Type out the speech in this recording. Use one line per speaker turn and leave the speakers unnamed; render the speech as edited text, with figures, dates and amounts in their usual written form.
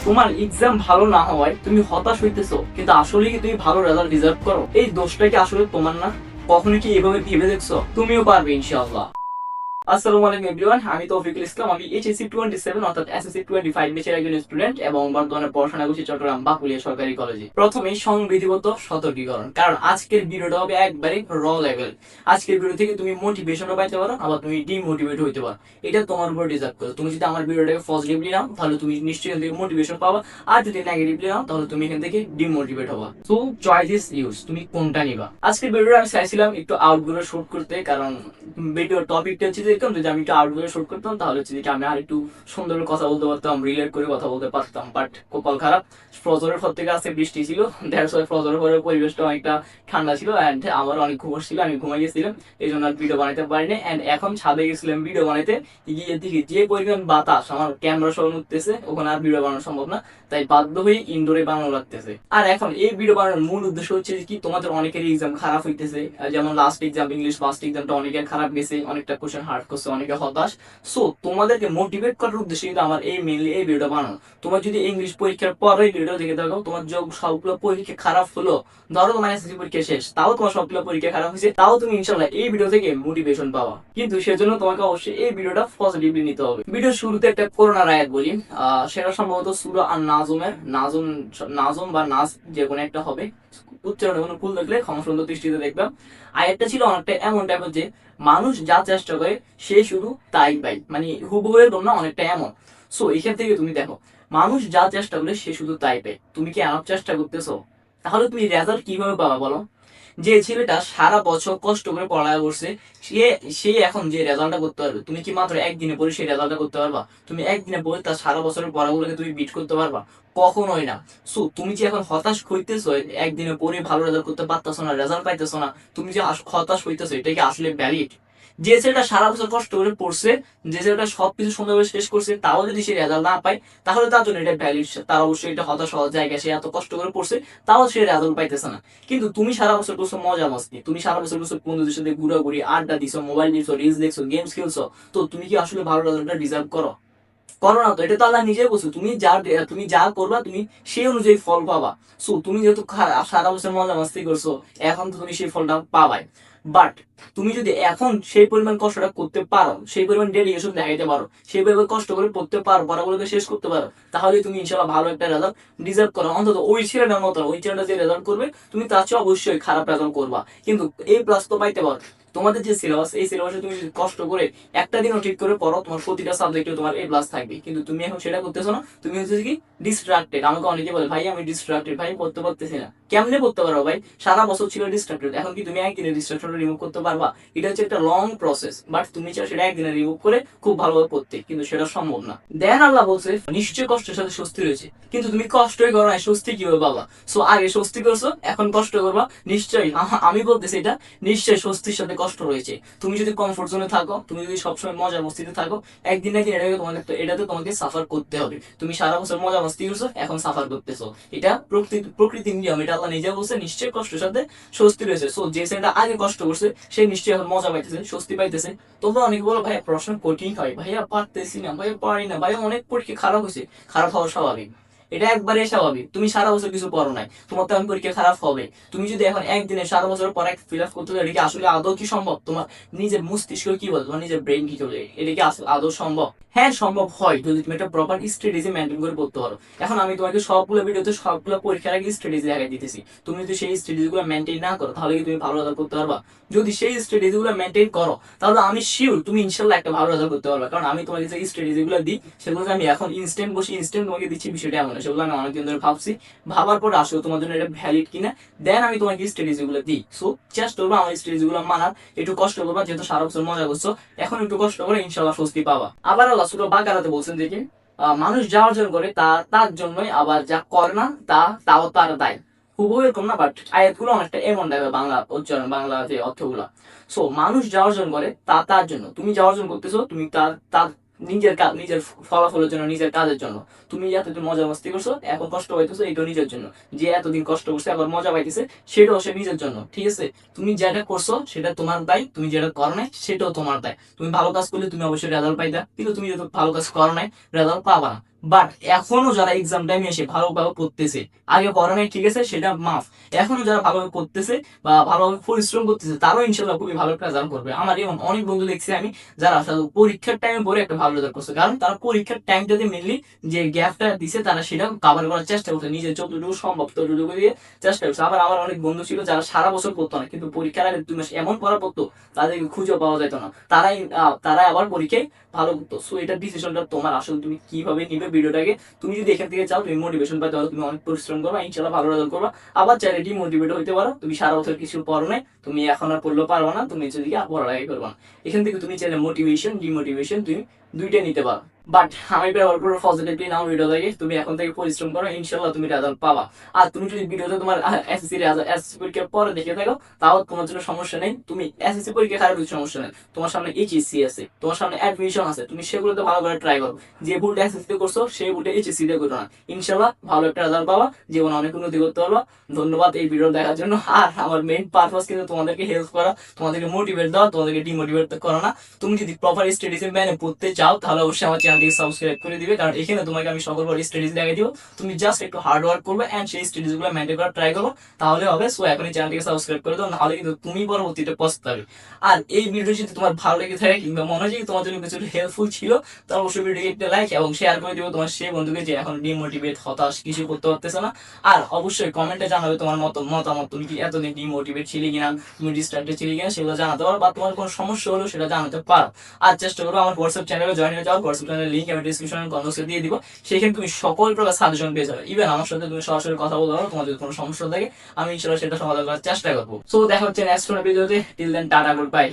তোমার এক্সাম ভালো না হওয়ায় তুমি হতাশ হইতেছো, কিন্তু আসলে কি তুমি ভালো রেজাল্ট ডিজার্ভ করো? এই দোষটা কি আসলে তোমার না? কখনো কি এভাবে ভেবে দেখছো? তুমিও পারবে ইনশাআল্লাহ। আসসালামু আলাইকুম এভরিওয়ান, আমি তৌফিকুল ইসলাম। আমি এইচএসসি 27 অর্থাৎ এসএসসি 25 ব্যাচের একজন স্টুডেন্ট এবং বর্তমানে পড়াশোনা করছি চট্টগ্রাম বাকুলিয়া সরকারি কলেজে। প্রথমেই সংবিধিবদ্ধ সতর্কীকরণ, কারণ আজকের ভিডিওটা হবে একবারে র লেভেল। আজকের ভিডিও থেকে তুমি মোটিভেশনও পাইতে পারো, আবার তুমি ডিমোটিভেট হইতে পারো। এটা তোমার উপর ডিসাইড করো। তুমি যদি আমার ভিডিওটাকে পজিটিভলি নাও তাহলে তুমি নিশ্চয়ই এখান থেকে মোটিভেশন পাবা, আর যদি নেগেটিভলি নাও তাহলে তুমি এখান থেকে ডিমোটিভেট হবা। সো চয়েস ইজ ইউজ, তুমি কোনটা নিবা। আজকের ভিডিওটা আমি চাইছিলাম একটু আউটডোরে শুট করতে, কারণ ভিডিওর টপিকটা হচ্ছে যে যদি আমি একটু আউটডোরে শুট করতাম তাহলে হচ্ছে যে আমি আর একটু সুন্দর কথা বলতে পারতাম, রিলেট করে কথা বলতে পারতাম। বাট কপাল খারাপ, ফজরের পর থেকে আজকে বৃষ্টি ছিল, দ্যাটস ওয়াই ফজরের পরে পরিবেশটা অনেকটা ঠান্ডা ছিল অ্যান্ড আমার অনেক ঘুম ছিল, আমি ঘুমাই গেছিলাম, এই জন্য আর ভিডিও বানাতে পারিনি। অ্যান্ড এখন ছাদে গেছিলাম ভিডিও বানাইতে, গিয়ে দেখি যে পরিমাণ বাতাস, আমার ক্যামেরা সহ উঠতেছে, ওখানে আর ভিডিও বানানো সম্ভব না, তাই বাধ্য হয়ে ইনডোরে বানানো লাগতেছে। আর এখন এই ভিডিও বানানোর মূল উদ্দেশ্য হচ্ছে কি, তোমাদের অনেকের এক্সাম খারাপ হইতেছে, যেমন লাস্ট এক্সাম ইংলিশ ফার্স্ট এক্সামটা অনেকের খারাপ গেছে, অনেকটা কোশ্চেন হার্ড করছে, অনেকে হতাশ। সো তোমাদেরকে মোটিভেট করার উদ্দেশ্যে কিন্তু আমার এই মেইনলি এই ভিডিওটা বানানো। তোমার যদি ইংলিশ পরীক্ষার পরে ভিডিও দেখে থাকো, তোমার সবগুলো পরীক্ষা খারাপ হলো, ধরো তোমার এসএসসি পরীক্ষা শেষ, তাও তোমার সবগুলো পরীক্ষা খারাপ হয়েছে, তাও তুমি ইনশাল্লাহ এই ভিডিও থেকে মোটিভেশন পাওয়া। কিন্তু সেজন্য তোমাকে অবশ্যই এই ভিডিওটা পজিটিভলি নিতে হবে। ভিডিওর শুরুতে একটা করোনার আয়াত বলি, সেটা সম্ভবত সূরা আন-নাজমের নাজম নাজম বা নাজ যে কোনো একটা হবে, উচ্চারণে কোনো ভুল দেখলে ক্ষমা সুন্দর দৃষ্টিতে দেখবা। আয়াতটা ছিল অনেকটা এমন টাইপের যে মানুষ যা চেষ্টা করে সে শুধু তাই পায়, মানে হুবহু এরকম না, অনেকটা এমন। সো এখান থেকে তুমি দেখো, মানুষ যা চেষ্টা করে সে শুধু তাই পায়। তুমি কি এমন চেষ্টা করতেছো? তাহলে তুমি রেজাল্ট কিভাবে পাবা বলো? যে ছেলেটা সারা বছর কষ্ট করে পড়ালেখা করছে, সে সে এখন যে রেজাল্টটা করতে পারবে, তুমি কি মাত্র একদিনে পড়ে সেই রেজাল্টটা করতে পারবা? তুমি একদিনে পড়ে তার সারা বছরের পড়াগুলোকে তুমি বিট করতে পারবা? কখনোই না। সো তুমি যে এখন হতাশ হইতেছো, একদিনে পড়ে ভালো রেজাল্ট করতে পারতেছো না, রেজাল্ট পাইতেছো না, তুমি যে হতাশ হইতেছো, এটা কি আসলে ভ্যালিড? যে ছেলেটা সারা বছর কষ্ট করে পড়ছে, যে ছেলেটা সবকিছু সুন্দরভাবে শেষ করছে, তাও যদি সে রেজাল্ট না পায়, তাহলে তার জন্য এটা ভ্যালিড। তার অবশ্যই এটা হতাশ হওয়ার জায়গা, সে এত কষ্ট করে পড়ছে, তাও সে রেজাল্ট পাইতেছে না। কিন্তু তুমি সারা বছর করছো মজা মস্তি, তুমি সারা বছর করছো বন্ধুদের সাথে ঘুরাঘুরি, আড্ডা দিছো, মোবাইল দিছো, রিলস দেখছো, গেমস খেলছো, তো তুমি কি আসলে ভালো রেজাল্টটা ডিজার্ভ করো? করো না তো। এটা তো আল্লাহ নিজেই বলছো, তুমি যা করবা তুমি সেই অনুযায়ী ফল পাবা। সো তুমি যেহেতু সারা বছর মজা মাস্তি করছো, এখন তো তুমি সেই ফলটা পাবাই। বাট তুমি যদি এখন সেই পরিমাণ কষ্টটা করতে পারো, সেই পরিমাণ ডেডিকেশন দেখাইতে পারো, সেই পরিমাণ কষ্ট করে পড়তে পারো, পড়াগুলোকে শেষ করতে পারো, তাহলে তুমি ইনশাল্লাহ ভালো একটা রেজাল্ট ডিজার্ভ করো। অন্তত ওই ছেলেটার মতো, ওই ছেলেটা যে রেজাল্ট করবে তুমি তার চেয়ে অবশ্যই খারাপ রেজাল্ট করবা, কিন্তু এই প্লাস তো পাইতে পারো। তোমাদের যে সিলেবাস, এই সিলেবাসে তুমি যদি কষ্ট করে একটা দিনও ঠিক করে পড়ো, তোমার প্রতিটা সাবজেক্টে তোমার এ প্লাস থাকবে। কিন্তু তুমি এখন সেটা করতেছো না, তুমি হচ্ছে কি ডিস্ট্রাক্টেড। আমাকে অনেকে বলে ভাই আমি ডিস্ট্রাক্টেড, ভাই পড়তে পারতেছি না। কেমনে পড়তে পারো ভাই? সারা বছর ছিল ডিস্ট্রাক্টেড, এখন কি তুমি একদিনে ডিস্ট্রাকশনটা রিমুভ করতে পারবা? এটা হচ্ছে একটা লং প্রসেস, বাট তুমি চাও সেটা একদিনে রিমুভ করে খুব ভালোভাবে পড়তে, কিন্তু সেটা সম্ভব না। দেন আল্লাহ বলছে নিশ্চয় কষ্টের সাথে স্বস্তি রয়েছে, কিন্তু তুমি কষ্টই করো না, স্বস্তি কিভাবে পাবা? সো আগে স্বস্তি করছো, এখন কষ্ট করবা। নিশ্চয়ই আমি বলতেছি এটা, নিশ্চয়ই স্বস্তির সাথে কষ্ট রয়েছে। তুমি যদি কমফোর্ট জোনে থাকো, তুমি যদি সবসময় মজা মস্তিতে থাকো, একদিন না একদিন এটাতে তোমাকে সাফার করতে হবে। তুমি সারা বছর মজা মস্তি করছো, এখন সাফার করতেছো। এটা প্রকৃতির নিয়ম, এটা আল্লাহ নিজে বলছে নিশ্চয়ই কষ্টের সাথে স্বস্তি রয়েছে। সো যে ছেলেটা আগে কষ্ট করছে সে নিশ্চয়ই এখন মজা পাইতেছে, স্বস্তি পাইতেছে। তোমরা অনেকে বলো ভাইয়া প্রশ্ন কঠিন হয়, ভাইয়া পারতেছি না, ভাইয়া পারি না, ভাইয়া অনেক পরীক্ষা খারাপ হয়েছে। খারাপ হওয়া স্বাভাবিক, এটা একবারে স্বাভাবিক। তুমি সারা বছর কিছু পড়ো নাই, তোমার তো এখন পরীক্ষা খারাপ হবে। তুমি যদি এখন একদিনে সারা বছর পড়া ফিল আপ করতে চাও, এটা কি আসলে আদৌ কি সম্ভব? তোমার নিজের মস্তিষ্ক কি বলে, তোমার নিজের ব্রেন কি চলে, এটা কি আদৌ সম্ভব? হ্যাঁ সম্ভব হয়, যদি তুমি একটা প্রপার স্ট্র্যাটেজি মেনটেন করে পড়তে পারো। এখন আমি তোমাকে সবগুলো ভিডিওতে সবগুলো পরীক্ষার আগে স্ট্র্যাটেজি দেখাই দিতেছি, তুমি যদি সেই স্ট্র্যাটেজি গুলো মেনটেন না করো তাহলে কি তুমি ভালো রেজাল্ট করতে পারবা? যদি সেই স্ট্র্যাটেজি গুলো মেনটেন করো, তাহলে আমি শিওর তুমি ইনশাল্লাহ একটা ভালো রেজাল্ট করতে পারবে। কারণ আমি তোমাকে যে স্ট্র্যাটেজি গুলো দিই, সেগুলো আমি এখন ইনস্ট্যান্ট বসে ইনস্ট্যান্ট তোমাকে দিচ্ছি, বিষয়টা এমন না। সেগুলো আমি অনেকদিন ধরে ভাবছি, ভাবার পর আসলে তোমার জন্য এটা ভ্যালিড কিনা, দেন আমি তোমাকে স্ট্র্যাটেজি গুলো দিই। সো চেষ্টা করবো আমার স্ট্র্যাটেজি গুলো মানার, একটু কষ্ট করবা, যেহেতু সারা বছর মজা করছো, এখন একটু কষ্ট করে ইনশাল্লাহ স্বস্তি পাবা। আবার আল্লাহ সূরা বাকারাতে বলছেন যে কি, মানুষ যা অর্জন করে তা তার জন্যই, আবার যা করে না তাও তার দায়। হুবহু এরকম না, বাট আয়াতগুলো অনেকটা এমন টাইপের, বাংলা উচ্চারণ, বাংলা যে অর্থগুলো। সো মানুষ যা অর্জন করে তা তার জন্য, তুমি যা অর্জন করতেছো তুমি তার তার নিজের কাজ, নিজের ফলাফলের জন্য, নিজের কাজের জন্য। তুমি এতদিন মজা মস্তি করছো, এখন কষ্ট পাইতেছো, এটাও নিজের জন্য। যে এতদিন কষ্ট করছে এখন মজা পাইতেছে, সেটাও সে নিজের জন্য। ঠিক আছে, তুমি যেটা করছো সেটা তোমার দায়, তুমি যেটা করো নাই সেটাও তোমার দায়। তুমি ভালো কাজ করলে তুমি অবশ্যই রেজাল্ট পাইতা, কিন্তু তুমি যেহেতু ভালো কাজ করো নাই, রেজাল্ট পাবা না। বাট এখনো যারা এক্সাম টাইমে এসে ভালোভাবে পড়তেছে, আগে পড়া নাই ঠিক আছে সেটা মাফ, এখনো যারা ভালোভাবে পড়তেছে বা ভালোভাবে পরিশ্রম করতেছে তারাও ইনশাল্লাহ খুবই ভালো একটা রেজাল্ট করবে। আমার এমন অনেক বন্ধু দেখছি আমি যারা শুধু পরীক্ষার টাইমে পড়ে একটা ভালো রেজাল্ট করছে, কারণ তারা পরীক্ষার টাইমটাতে মেনলি যে গ্যাপটা দিছে তারা সেটা কাভার করার চেষ্টা করছে, নিজের যতটুকু সম্ভব ততটুকু দিয়ে চেষ্টা করছে। আবার আমার অনেক বন্ধু ছিল যারা সারা বছর পড়তো না, কিন্তু পরীক্ষার আগে 2 মাস এমন পড়া পড়তো তাদেরকে খুঁজে পাওয়া যেত না, তারাই আবার পরীক্ষায় ভালো করতো। সো এটা ডিসিশনটা তোমার, আসলে তুমি কিভাবে নিবে ভিডিওটাকে। তুমি যদি এখান থেকে চাও তুমি মোটিভেশন পাই, তাহলে তুমি অনেক পরিশ্রম করবা, ইনশাল্লাহ ভালো রেজাল্ট করবা। আবার চাইলে ডিমোটিভেট হইতে পারো, তুমি সারা বছর কিছু পড়ো নাই, তুমি এখন আর পড়লেও পারবা না, তুমি যদি পড়ালেখা করবা না। এখান থেকে তুমি চাইলে মোটিভেশন ডিমোটিভেশন তুমি দুইটাই নিতে পারো। বাট আমি ব্যবহার করবো পজিটিভলি নাও ভিডিওটাকে, তুমি এখন থেকে পরিশ্রম করো, ইনশাল্লাহ তুমি রেজাল্ট পাবা। আর তুমি যদি ভিডিওতে তোমার এসএসসি রেজাল্ট, এসএসসি পরীক্ষার পরে দেখে থাকো, তাও তোমার জন্য সমস্যা নেই। তুমি এসএসসি পরীক্ষা খারাপ কিছু সমস্যা নেই, তোমার সামনে এইচএসসি আছে, তোমার সামনে অ্যাডমিশন আছে, তুমি সেগুলোতে ভালো করে ট্রাই করো। যে ভুলটা এসএসসি করছো সেই ভুলটা এইচএসসি তে করো না, ইনশাল্লাহ ভালো একটা রেজাল্ট পাবা, জীবনে অনেক উন্নতি করতে পারবা। ধন্যবাদ এই ভিডিও দেখার জন্য। আর আমার মেইন পারপাস কিন্তু তোমাদেরকে হেল্প করা, তোমাদেরকে মোটিভেট দেওয়া, তোমাদেরকে ডিমোটিভেট করা না। তুমি যদি প্রপার স্টাডিজ মেনে পড়তে চাও তাহলে অবশ্যই আমার চ্যানেলটিকে সাবস্ক্রাইব করে দিবে, কারণ এখানে তোমাকে আমি সকল স্টাডিজ দেখাই দিব। তুমি জাস্ট একটু হার্ড ওয়ার্ক করবে এন্ড সেই স্টাডিজ গুলো মেনটেন করার ট্রাই করো, তাহলে হবে। সো এখন এই চ্যানেলটিকে সাবস্ক্রাইব করে দাও, নাহলে কিন্তু তুমি পরবর্তীতে পস্তাবে। আর এই ভিডিও যদি তোমার ভালো লেগে থাকে কিংবা মনে হয় যে তোমার জন্য কিছু হেল্পফুল ছিল, তাহলে অবশ্যই ভিডিওকে একটা লাইক এবং শেয়ার করে দিও তোমার সেই বন্ধুকে যে এখন ডিমোটিভেট হতাশ কিছু করতে পারতেছে না। আর অবশ্যই কমেন্টে জানাবে তোমার মতামত, তুমি কি এতদিন ডিমোটিভেট ছিলে কিনা, তুমি ডিস্ট্রাক্টেড ছিলে কিনা, সেগুলো জানাতে পারো, বা তোমার কোনো সমস্যা হলো সেটা জানাতে পারো। আর চেষ্টা করো আমার হোয়াটসঅ্যাপ চ্যানেলে জয়েন হয়ে যাও, হোয়াটসঅ্যাপ চ্যানেলের লিঙ্ক আমি ডিসক্রিপশনে কমেন্টসে দিয়ে দিব। সেখানে তুমি সকল প্রকার সাজেশন পেয়ে যাবে, ইভেন আমার সাথে তুমি সরাসরি কথা বলতে পারো, তোমার যদি কোনো সমস্যা থাকে আমি ইনশাআল্লাহ সেটা সমাধান করার চেষ্টা করবো। সো দেখা হচ্ছে নেক্সট কোনো ভিডিওতে, till then tata, good bye.